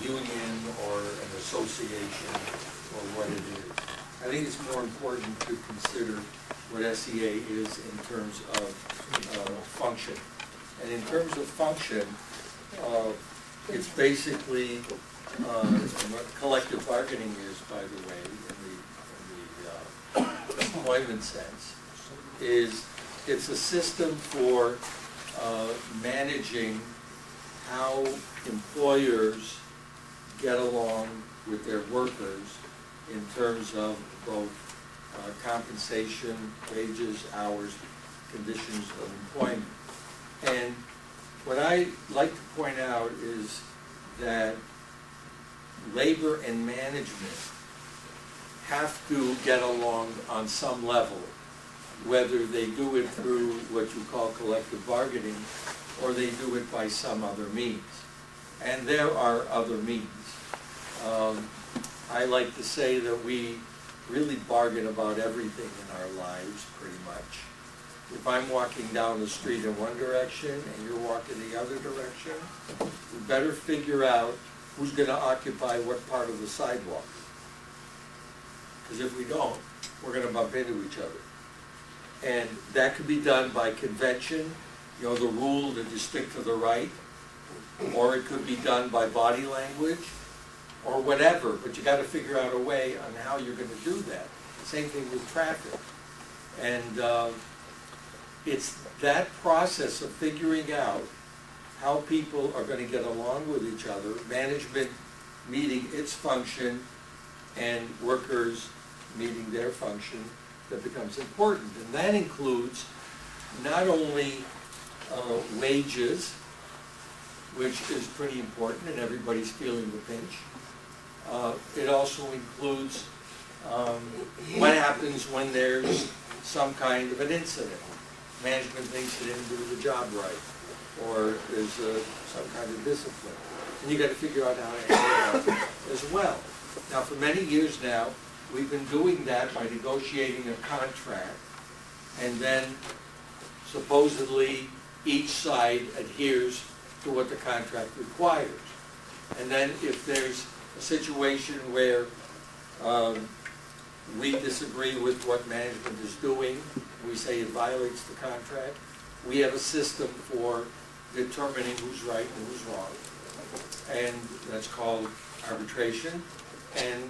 union or an association or what it is. I think it's more important to consider what SEA is in terms of function. And in terms of function, it's basically, and what collective bargaining is, by the way, in the employment sense, is it's a system for managing how employers get along with their workers in terms of both compensation, wages, hours, conditions of employment. And what I like to point out is that labor and management have to get along on some level, whether they do it through what you call collective bargaining or they do it by some other means. And there are other means. I like to say that we really bargain about everything in our lives, pretty much. If I'm walking down the street in one direction and you're walking the other direction, we better figure out who's going to occupy what part of the sidewalk. Because if we don't, we're going to bump into each other. And that could be done by convention, you know, the rule that you stick to the right, or it could be done by body language, or whatever, but you got to figure out a way on how you're going to do that. Same thing with traffic. And it's that process of figuring out how people are going to get along with each other, management meeting its function and workers meeting their function, that becomes important. And that includes not only wages, which is pretty important and everybody's feeling the pinch. It also includes what happens when there's some kind of an incident. Management thinks they didn't do the job right, or there's some kind of discipline. And you got to figure out how to handle that as well. Now, for many years now, we've been doing that by negotiating a contract, and then supposedly each side adheres to what the contract requires. And then if there's a situation where we disagree with what management is doing, we say it violates the contract, we have a system for determining who's right and who's wrong. And that's called arbitration, and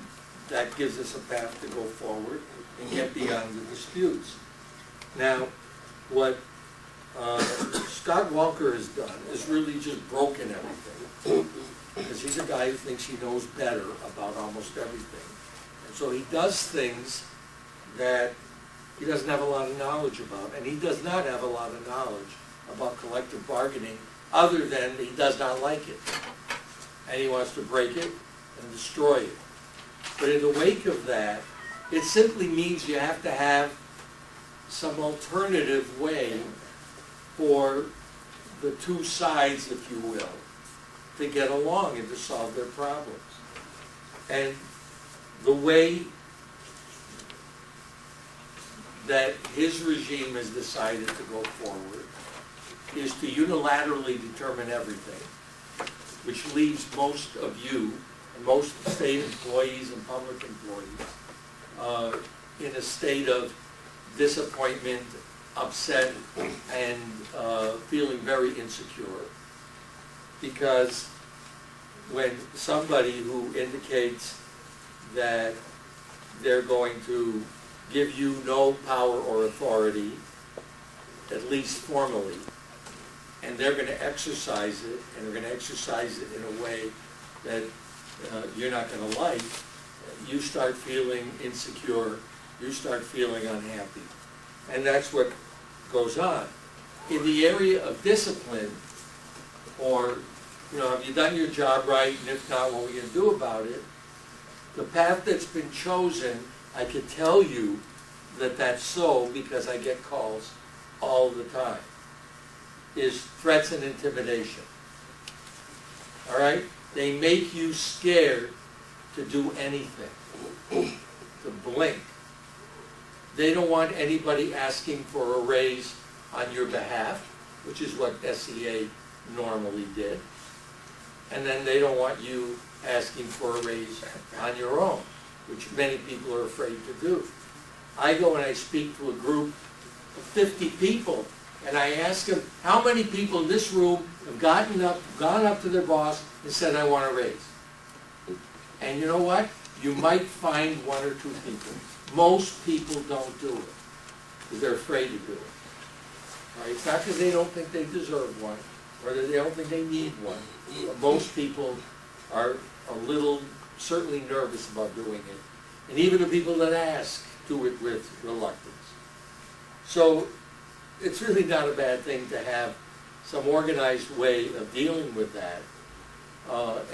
that gives us a path to go forward and get beyond the disputes. Now, what Scott Walker has done is really just broken everything, because he's a guy who thinks he knows better about almost everything. And so he does things that he doesn't have a lot of knowledge about, and he does not have a lot of knowledge about collective bargaining other than he does not like it. And he wants to break it and destroy it. But in the wake of that, it simply means you have to have some alternative way for the two sides, if you will, to get along and to solve their problems. And the way that his regime has decided to go forward is to unilaterally determine everything, which leaves most of you, and most state employees and public employees, in a state of disappointment, upset, and feeling very insecure. Because when somebody who indicates that they're going to give you no power or authority, at least formally, and they're going to exercise it, and they're going to exercise it in a way that you're not going to like, you start feeling insecure, you start feeling unhappy. And that's what goes on. In the area of discipline, or, you know, have you done your job right, and if not, what are we going to do about it? The path that's been chosen, I can tell you that that's so because I get calls all the time, is threats and intimidation. All right? They make you scared to do anything, to blink. They don't want anybody asking for a raise on your behalf, which is what SEA normally did. and then they don't want you asking for a raise on your own, which many people are afraid to do. I go and I speak to a group of 50 people, and I ask them, how many people in this room have gone up to their boss and said, I want a raise? And you know what? You might find one or two people. Most people don't do it because they're afraid to do it. Right? It's not because they don't think they deserve one or that they don't think they need one. Most people are a little, certainly nervous about doing it. And even the people that ask do it with reluctance. So it's really not a bad thing to have some organized way of dealing with that.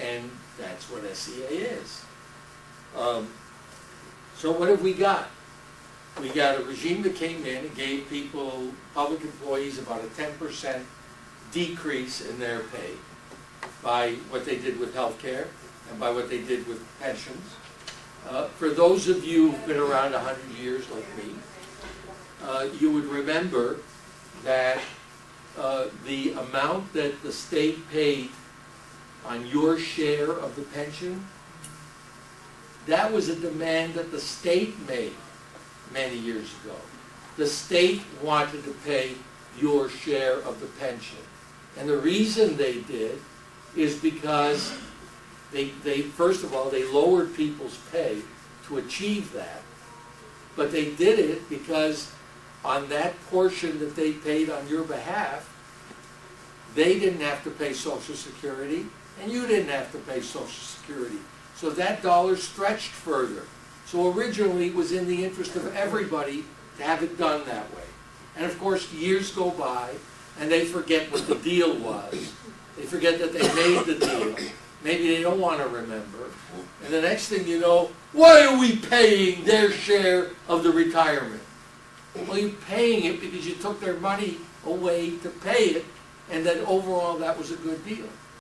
And that's what SEA is. So what have we got? We got a regime that came in and gave people, public employees, about a 10% decrease in their pay by what they did with health care and by what they did with pensions. For those of you who've been around 100 years like me, you would remember that the amount that the state paid on your share of the pension, that was a demand that the state made many years ago. The state wanted to pay your share of the pension. And the reason they did is because they first of all, they lowered people's pay to achieve that. But they did it because on that portion that they paid on your behalf, they didn't have to pay Social Security, and you didn't have to pay Social Security. So that dollar stretched further. So originally it was in the interest of everybody to have it done that way. And of course, years go by, and they forget what the deal was. They forget that they made the deal. Maybe they don't want to remember. And the next thing you know, why are we paying their share of the retirement? Well, you're paying it because you took their money away to pay it, and that overall that was a good deal.